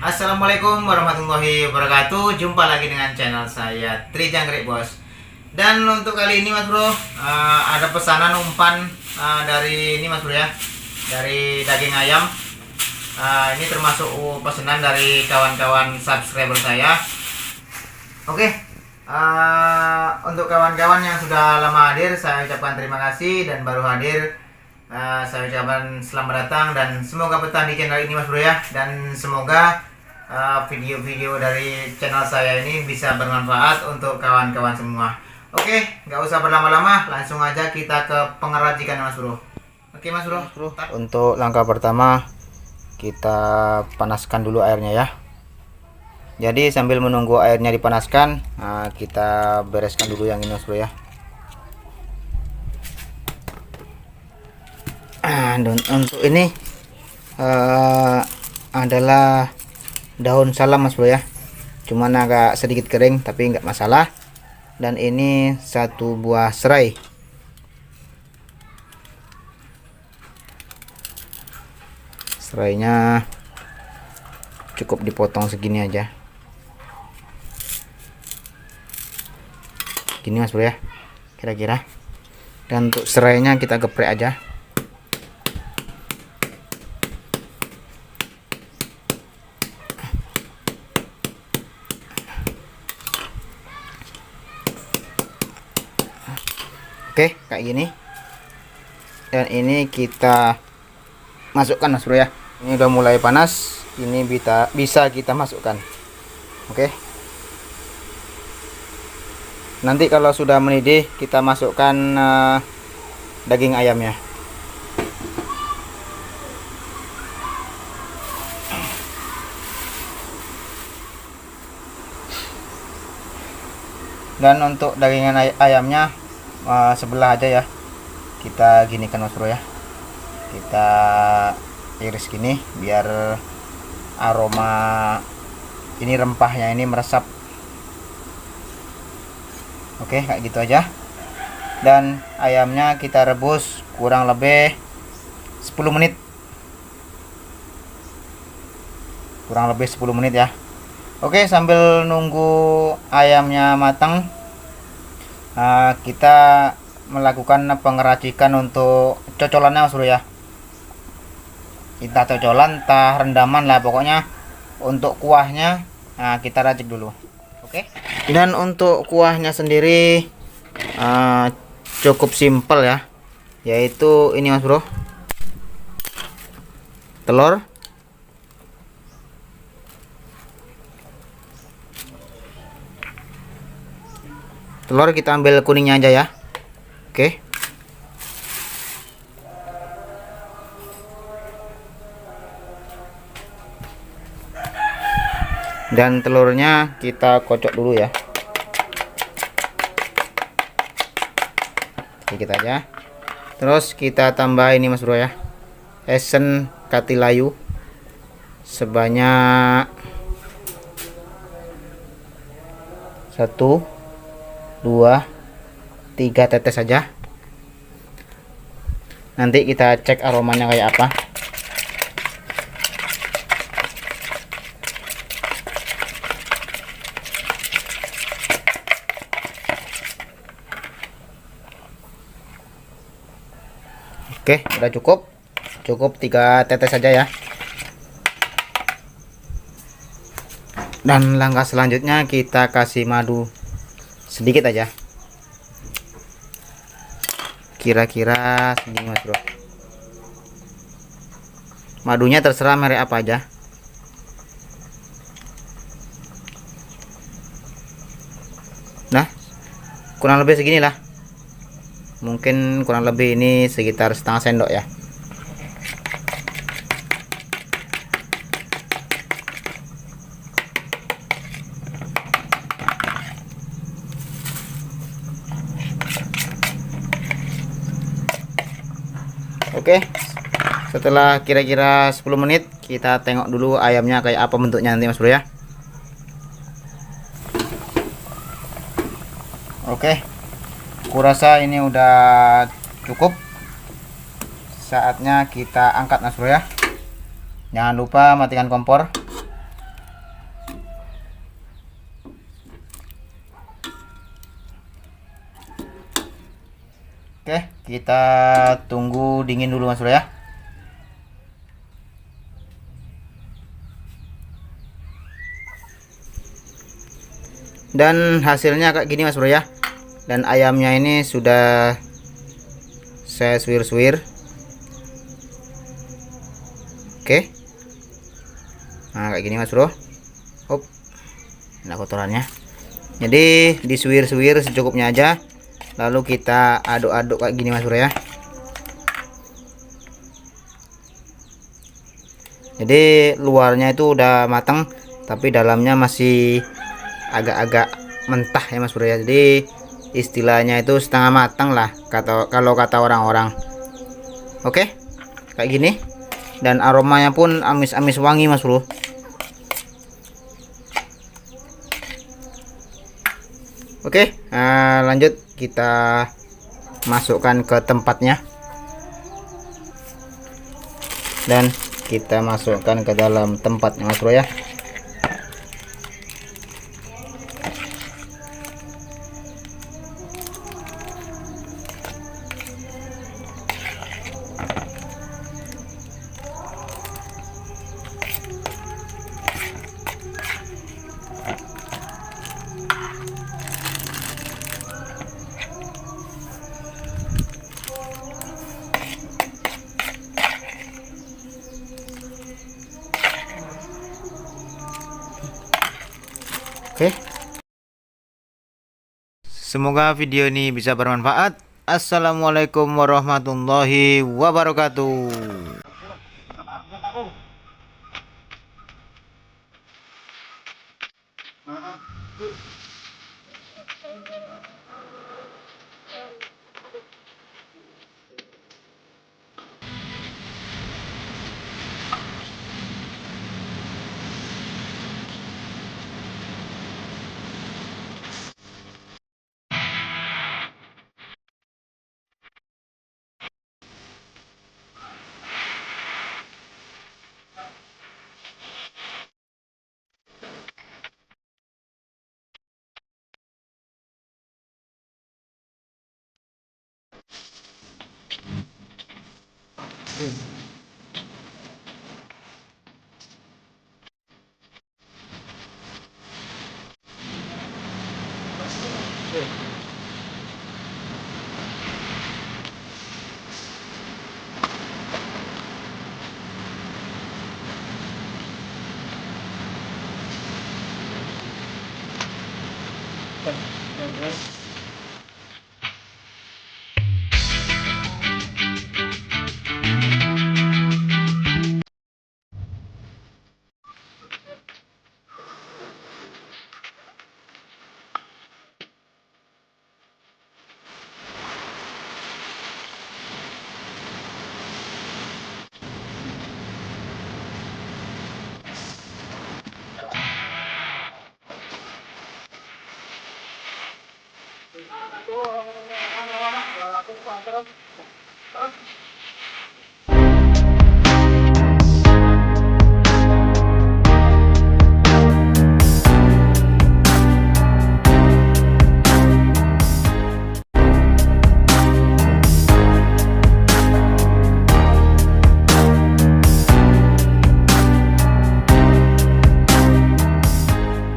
Assalamualaikum warahmatullahi wabarakatuh. Jumpa lagi dengan channel saya Tri Jangkrik Bos. Dan untuk kali ini Mas Bro, ada pesanan umpan dari ini Mas Bro ya, dari daging ayam. Ini termasuk pesanan dari kawan-kawan subscriber saya. Oke, untuk kawan-kawan yang sudah lama hadir, saya ucapkan terima kasih, dan baru hadir, saya ucapkan selamat datang dan semoga betah di channel ini Mas Bro ya, dan semoga video-video dari channel saya ini bisa bermanfaat untuk kawan-kawan semua. Oke, nggak usah berlama-lama, langsung aja kita ke pengerajikan Mas Bro. Oke Mas Bro. Untuk langkah pertama kita panaskan dulu airnya ya. Jadi sambil menunggu airnya dipanaskan, kita bereskan dulu yang ini Mas Bro ya. Dan untuk ini adalah daun salam Mas Bro ya, cuman agak sedikit kering tapi nggak masalah. Dan ini satu buah serai. Serainya cukup dipotong segini aja, gini Mas Bro ya kira-kira. Dan untuk serainya kita geprek aja. Oke, kayak gini. Dan ini kita masukkan Mas Bro ya. Ini udah mulai panas, ini bisa kita masukkan. Oke. Nanti kalau sudah mendidih, kita masukkan daging ayamnya. Dan untuk daging ayamnya sebelah aja ya, kita ginikan Mas Bro ya, kita iris gini biar aroma ini rempahnya ini meresap. Oke, kayak gitu aja. Dan ayamnya kita rebus kurang lebih 10 menit, ya. Oke, sambil nunggu ayamnya matang, kita melakukan pengeracikan untuk cocolannya Mas Bro ya. Entah cocolan, entah rendaman lah, pokoknya untuk kuahnya kita racik dulu. Oke. Dan untuk kuahnya sendiri cukup simpel ya, yaitu ini Mas Bro, telur kita ambil kuningnya aja ya. Oke. Dan telurnya kita kocok dulu ya, sedikit aja. Terus kita tambah ini Mas Bro ya, esen katilayu sebanyak 1, 2, 3 tetes saja. Nanti kita cek aromanya kayak apa. Oke, udah cukup 3 tetes saja ya. Dan langkah selanjutnya kita kasih madu sedikit aja, kira-kira segini Mas Bro. Madunya terserah merek apa aja. Nah, kurang lebih segini lah, mungkin kurang lebih ini sekitar setengah sendok ya. Oke, setelah kira-kira 10 menit kita tengok dulu ayamnya kayak apa bentuknya nanti Mas Bro ya. Oke, kurasa ini udah cukup. Saatnya kita angkat Mas Bro ya. Jangan lupa matikan kompor. Oke, kita tunggu dingin dulu Mas Bro ya. Dan hasilnya kayak gini Mas Bro ya. Dan ayamnya ini sudah saya suwir-suwir. Oke. Nah, kayak gini Mas Bro. Hop. Nah, kotorannya. Jadi disuwir-suwir secukupnya aja. Lalu kita aduk-aduk kayak gini Mas Bro ya. Jadi luarnya itu udah matang, tapi dalamnya masih agak-agak mentah ya Mas Bro ya. Jadi istilahnya itu setengah matang lah kalau kata orang-orang. Oke, kayak gini. Dan aromanya pun amis-amis wangi Mas Bro. Oke, lanjut kita masukkan ke tempatnya. Dan kita masukkan ke dalam tempatnya Mas Bro ya. Oke. Semoga video ini bisa bermanfaat. Assalamualaikum warahmatullahi wabarakatuh.